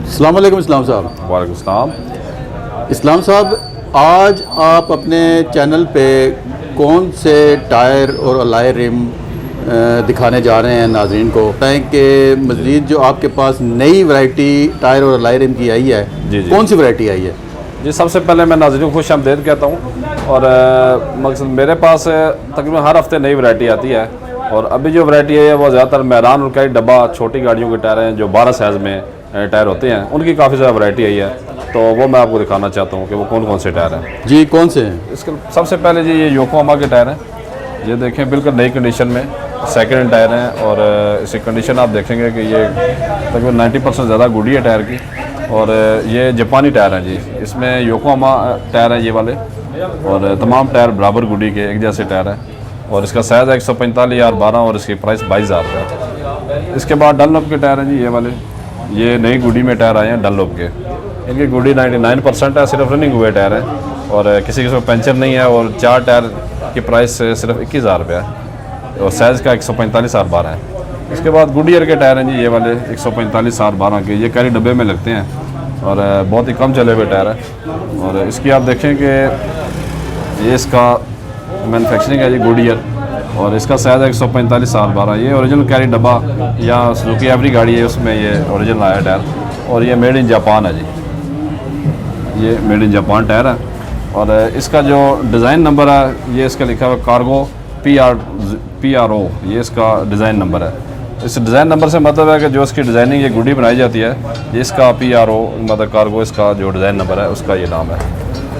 अस्सलाम वालेकुम इस्लाम साहब। वालेकुम सलाम। इस्लाम साहब, आज आप अपने चैनल पे कौन से टायर और अलाय रिम दिखाने जा रहे हैं नाज़रीन को? बताएं कि मज़ीद जो आपके पास नई वैरायटी टायर और अलाय रिम की आई है, जी जी कौन सी वैरायटी आई है? जी, सबसे पहले मैं नाज़रीन को खुश आमदीद कहता हूँ। और मकसद मेरे पास तकरीबन हर हफ्ते नई वैरायटी आती है। और अभी जो वैरायटी है वो ज़्यादातर मैरान और कई डब्बा छोटी गाड़ियों के टायर हैं जो 12 साइज़ में टायर होते हैं, उनकी काफ़ी ज़्यादा वैरायटी आई है। तो वो मैं आपको दिखाना चाहता हूँ कि वो कौन कौन से टायर हैं। जी, कौन से हैं? इसके सबसे पहले जी ये योकोहामा के टायर हैं। ये देखें बिल्कुल नई कंडीशन में सेकेंड हैंड टायर हैं। और इसकी कंडीशन आप देखेंगे कि ये तकरीबन 90% ज़्यादा गुडी है टायर की। और ये जापानी टायर हैं जी। इसमें योकोहामा टायर हैं ये वाले। और तमाम टायर बराबर गुडी के एक जैसे टायर हैं। और इसका साइज़ है 145 या 12 और इसकी प्राइस 22,000 रुपये। इसके बाद डनलॉप के टायर हैं जी ये वाले। ये नई गुडी में टायर आए हैं डनलॉप के। इनकी गुडी 99% है, सिर्फ रनिंग हुए टायर हैं और किसी किसी को पंचर नहीं है। और 4 टायर की प्राइस सिर्फ 21,000 रुपये है और साइज़ का 145/12 है। इसके बाद गुडियर के टायर हैं जी ये वाले 145/12 के। ये कैरी डब्बे में लगते हैं और बहुत ही कम चले हुए टायर हैं। और इसकी आप देखें कि ये इसका मैन्युफैक्चरिंग है जी गुडियर। और इसका साइज़ है 145/12। ये ओरिजिनल कैरी डब्बा या सुजुकी एवरी गाड़ी है उसमें ये ओरिजिनल आया टायर। और ये मेड इन जापान है जी। ये मेड इन जापान टायर है। और इसका जो डिज़ाइन नंबर है ये इसका लिखा हुआ कार्गो PRO, ये इसका डिज़ाइन नंबर है। इस डिज़ाइन नंबर से मतलब है कि जो इसकी डिज़ाइनिंग ये गुडी बनाई जाती है, ये इसका PRO मतलब कार्गो, इसका जो डिज़ाइन नंबर है उसका ये नाम है।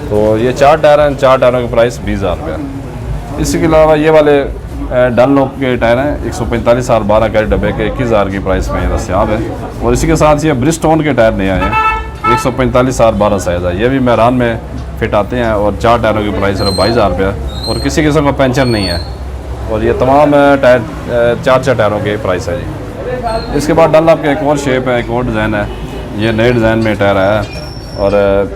तो ये 4 टायर हैं। 4 टायरों की प्राइस 20,000 रुपये है। इसके अलावा ये वाले डनलॉप के टायर हैं 145/12 कैरी डब्बे के 21,000 की प्राइस में ये दस्तियाब है। और इसी के साथ ये ब्रिजस्टोन के टायर नए आए हैं 145/12 साइज़ है। ये भी मैरान में फिट आते हैं और 4 टायरों की प्राइस सिर्फ 22,000 रुपये है और किसी किस्म का पंचर नहीं है। और ये तमाम टायर 4 टायरों की प्राइस है जी। इसके बाद डनलॉप का एक और शेप है, एक और डिज़ाइन है। ये नए डिज़ाइन में टायर आया है और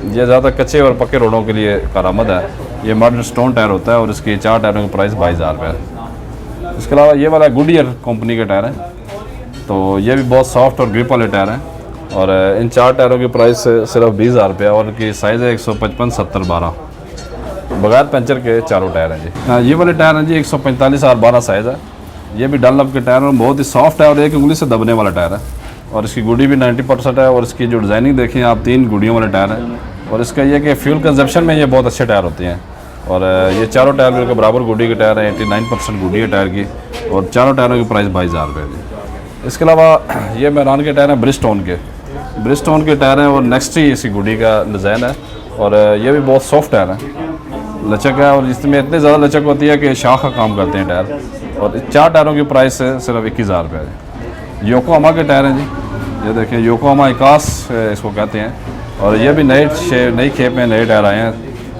ये ज़्यादा कच्चे और पक्के रोडों के लिए कारआमद है। ये मॉडर्न स्टोन टायर होता है और इसकी 4 टायरों की प्राइस 22,000 रुपये है। इसके अलावा ये वाला गुडियर कंपनी के टायर है। तो ये भी बहुत सॉफ्ट और ग्रिप वाले टायर हैं और इन 4 टायरों की प्राइस सिर्फ 20,000 रुपये और इनकी साइज़ है 155/70/12 बगैर पंचर के चारों टायर हैं जी। ये वाले टायर हैं जी 145/12 साइज़ है। ये भी डनलॉप के टायर हैं, बहुत ही सॉफ्ट है और एक उंगली से दबने वाला टायर है। और इसकी गुडी भी 90% है। और इसकी जो डिज़ाइनिंग देखें आप 3 गुडियों वाले टायर हैं। और इसका ये कि फ्यूल कंजप्शन में ये बहुत अच्छे टायर होते हैं। और ये चारों टायर बिल्कुल बराबर गुडी के टायर हैं। 89% गुडी है टायर की और चारों टायरों की प्राइस 22,000 रुपये जी। इसके अलावा ये मैरान के टायर हैं ब्रिजस्टोन के टायर हैं और नेक्स्ट ही इसकी गुडी का डिज़ाइन है। और ये भी बहुत सॉफ्ट टायर है, लचक है और इसमें इतनी ज़्यादा लचक होती है कि शाख का काम करते हैं टायर। और 4 टायरों की प्राइस सिर्फ 21,000 रुपये है। योकोहामा के टायर हैं जी। ये देखें योकोहामा इकास इसको कहते हैं। और ये भी नई खेप में नए टायर आए हैं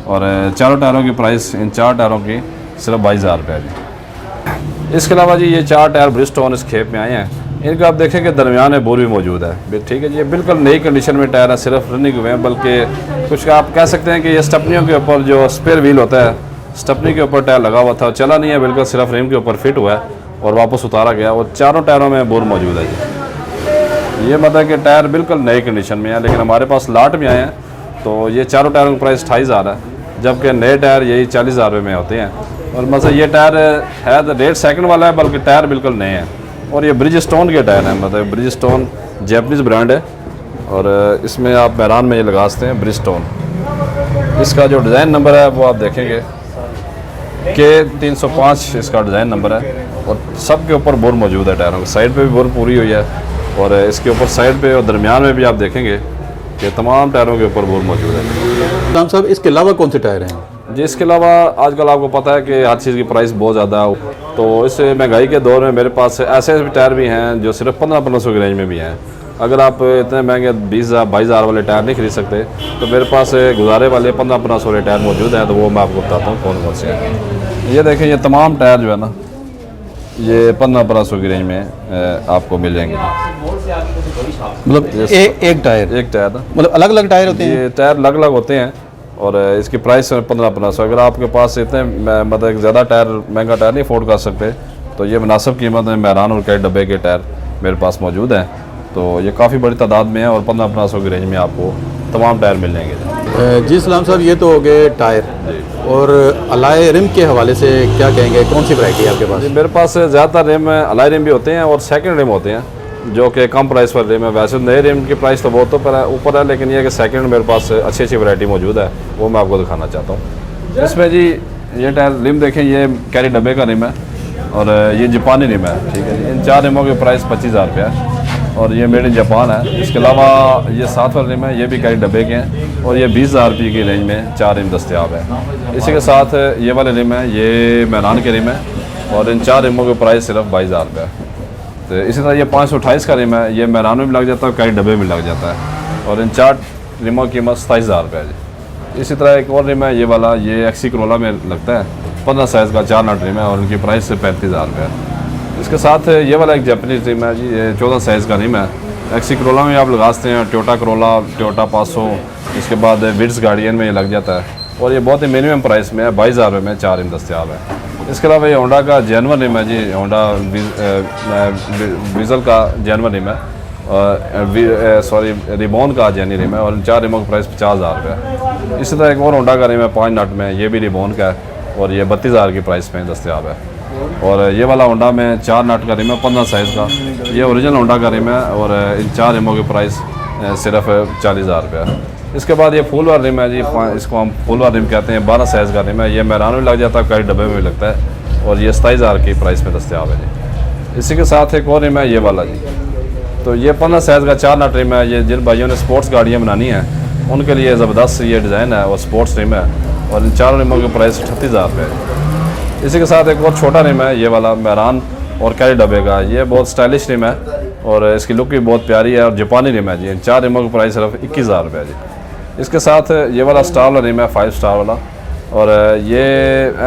और 4 टायरों की प्राइस इन 4 टायरों की सिर्फ 22,000 रुपये है जी। इसके अलावा जी ये 4 टायर ब्रिजस्टोन इस खेप में आए हैं। इनका आप देखें कि दरमियान में बोर भी मौजूद है। ठीक है जी, ये बिल्कुल नई कंडीशन में टायर है, सिर्फ रनिंग हुए हैं। बल्कि कुछ आप कह सकते हैं कि ये स्टपनियों के ऊपर जो स्पेयर व्हील होता है, स्टपनी के ऊपर टायर लगा हुआ था, चला नहीं है, बिल्कुल सिर्फ रिम के ऊपर फिट हुआ है और वापस उतारा गया। और चारों टायरों में बोर मौजूद है जी। ये मतलब कि टायर बिल्कुल नई कंडीशन में है, लेकिन हमारे पास लाट में आए हैं। तो ये चारों टायरों की प्राइस 28,000 है, जबकि नए टायर यही 40,000 रुपये में होते हैं। और मतलब ये टायर है तो रेट सेकंड वाला है, बल्कि टायर बिल्कुल नए हैं। और ये ब्रिजस्टोन के टायर हैं, मतलब ब्रिजस्टोन जैपनीज़ ब्रांड है। और इसमें आप मैरान में ये लगा सकते हैं ब्रिजस्टोन। इसका जो डिज़ाइन नंबर है वो आप देखेंगे कि 305 इसका डिज़ाइन नंबर है। और सब के ऊपर बोर मौजूद है टायरों की, साइड पे भी बोर पूरी हुई है। और इसके ऊपर साइड पे और दरमियान में भी आप देखेंगे कि तमाम टायरों के ऊपर बोर मौजूद है। इस्लाम साहब, इसके अलावा कौन से टायर हैं? जी, इसके अलावा आजकल आपको पता है कि हर चीज़ की प्राइस बहुत ज़्यादा है। तो इस महंगाई के दौर में मेरे पास ऐसे टायर भी हैं जो सिर्फ 1500 की रेंज में भी हैं। अगर आप इतने महंगे 20,000-22,000 वाले टायर नहीं खरीद सकते तो मेरे पास गुजारे वाले 1500 वाले टायर मौजूद हैं। तो वो मैं आपको बताता हूँ कौन कौन से हैं। ये देखें, ये तमाम टायर जो है ना, ये 1500 की रेंज में आपको मिल जाएंगे। मतलब एक टायर ना, मतलब अलग अलग टायर होते हैं? ये टायर अलग अलग होते हैं और इसकी प्राइस 1500। अगर आपके पास इतने मतलब ज़्यादा टायर महंगा टायर नहीं अफोर्ड कर सकते तो ये मुनासिब कीमत में मैरान और कई डब्बे के टायर मेरे पास मौजूद हैं। तो ये काफ़ी बड़ी तादाद में है और 1500 की रेंज में आपको तमाम टायर मिल जाएंगे। जी सलाम साहब, ये तो हो गए टायर, और अलाय रिम के हवाले से क्या कहेंगे, कौन सी वैरायटी है आपके पास? जी मेरे पास ज़्यादातर रिम अलाई रिम भी होते हैं और सेकंड रिम होते हैं जो कि कम प्राइस पर रिम है। वैसे नए रिम की प्राइस तो बहुत ऊपर है, लेकिन ये कि सेकंड मेरे पास अच्छी अच्छी वैरायटी मौजूद है, वो मैं आपको दिखाना चाहता हूँ। इसमें जी ये टायर रिम देखें, ये कैरी डब्बे का रिम है और ये जापानी रिम है, ठीक है जी। इन 4 रिमों की प्राइस 25,000 रुपये है और ये मेड इन जापान है। इसके अलावा ये 7 वाले रिम है, ये भी कैरी डब्बे के हैं और ये 20,000 रुपये की रेंज में 4 रिम दस्तियाब है। इसी के साथ ये वाले रिम है, ये मैरान के रिम है और इन 4 रिमों की प्राइस सिर्फ 22,000 रुपये है। तो इसी तरह ये 528 का रिम है, ये मैरान में भी लग जाता है और कैरी डब्बे में लग जाता है और इन 4 रिमों की कीमत 27,000 रुपये है जी। इसी तरह एक और रिम है, ये वाला, ये एक्सी करोला में लगता है, 15 साइज़ का 4 नट रिम है और उनकी प्राइस 35,000 रुपये है। इसके साथ ये वाला एक जापानीज़ रिम है जी, ये 14 साइज़ का रिम है। एक्सी करोला में आप लगा सकते हैं, टोयोटा करोला, टोयोटा 500, इसके बाद विड्स गार्डियन में ये लग जाता है और ये बहुत ही मिनिमम प्राइस में है, 22,000 रुपये में 4 रिम दस्तियाब है। इसके अलावा ये होंडा का जेनवन रिम है जी, होंडा वीज़ल का जेनवन रिम है, सॉरी रिबॉन का जेनी रिम है और इन 4 रिमों की प्राइस 50,000 रुपये है। इसी तरह एक और होंडा का रिम है 5 नट में, ये भी रिबॉन का है और ये 32,000 की प्राइस में दस्तियाब है। और ये वाला होंडा में 4 नट का रिम है, 15 साइज़ का, ये ओरिजिनल होंडा का रिम है और इन 4 रिमों की प्राइस सिर्फ 40,000 रुपये है। इसके बाद ये फुल वाला रिम है जी, इसको हम फुल वाला रिम कहते हैं, 12 साइज़ का रिम है, ये मैरान में लग जाता है, कई डब्बे में भी लगता है और ये 27,000 की प्राइस में दस्तियाब है जी। इसी के साथ एक और रिम है, ये वाला जी, तो ये 15 साइज़ का 4 नट रिम है। ये जिन भाइयों ने स्पोर्ट्स गाड़ियाँ बनानी है उनके लिए ज़बरदस्त ये डिज़ाइन है और स्पोर्ट्स रिम है और इन 4 रिमों की प्राइस 38,000 रुपये है। इसी के साथ एक और छोटा रिम है, ये वाला मैरान और कैरी डब्बे का, ये बहुत स्टाइलिश रिम है और इसकी लुक भी बहुत प्यारी है और जापानी रिम है जी। इन 4 रिमों की प्राइस सिर्फ 21,000 रुपये है जी। इसके साथ ये वाला स्टार वाला रिम है, 5 स्टार वाला, और ये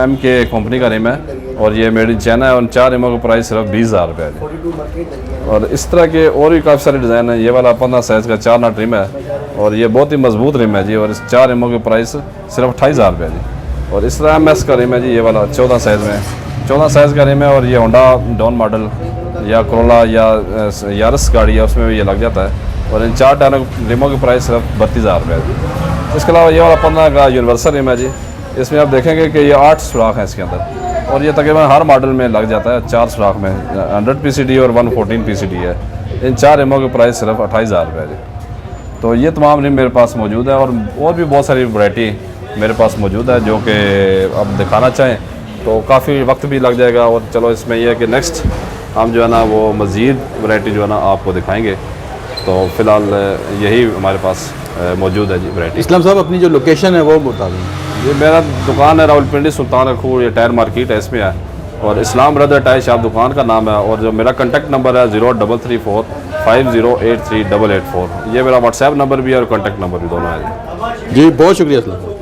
एम के कंपनी का रिम है और ये मेड इन चाइना है और 4 रिमों की प्राइस सिर्फ 20,000 रुपये है जी। और इस तरह के और भी काफ़ी सारे डिज़ाइन है। ये वाला 15 साइज़ का 4 नट रिम है और ये बहुत ही मजबूत रिम है जी और इस 4 रिमों की प्राइस सिर्फ 28,000 रुपये है जी। और इस तरह MS का रिम है जी, ये वाला 14 साइज़ में, 14 साइज़ का रिम है और ये होंडा डॉन मॉडल या करोला या यारिस गाड़ी है उसमें भी ये लग जाता है और इन 4 टायरों रिमों की प्राइस सिर्फ 32,000 रुपये है। इसके अलावा ये वाला 15 का यूनिवर्सल रिम है जी, इसमें आप देखेंगे कि ये 8 सुराख हैं इसके अंदर और ये तकरीबन हर मॉडल में लग जाता है, 4 सुराख में 100 PCD और 114 PCD है। इन 4 रिमों की प्राइस सिर्फ 28,000 रुपये है जी। तो ये तमाम रिम मेरे पास मौजूद है और भी बहुत सारी वैरायटी मेरे पास मौजूद है जो कि अब दिखाना चाहें तो काफ़ी वक्त भी लग जाएगा। और चलो इसमें यह है कि नेक्स्ट हम जो है ना वो मज़ीद वैरायटी जो है ना आपको दिखाएंगे। तो फ़िलहाल यही हमारे पास मौजूद है जी वैरायटी। इस्लाम साहब, अपनी जो लोकेशन है वो बता दें। ये मेरा दुकान है रावलपिंडी सुल्तान अखूर, ये टायर मार्केट है, इसमें है और इस्लाम ब्रदर टायर शॉप दुकान का नाम है। और जो मेरा कॉन्टैक्ट नंबर है 0334 5083 884, ये मेरा व्हाट्सएप नंबर भी है और कॉन्टैक्ट नंबर भी दोनों है जी। जी बहुत शुक्रिया इस्लाम।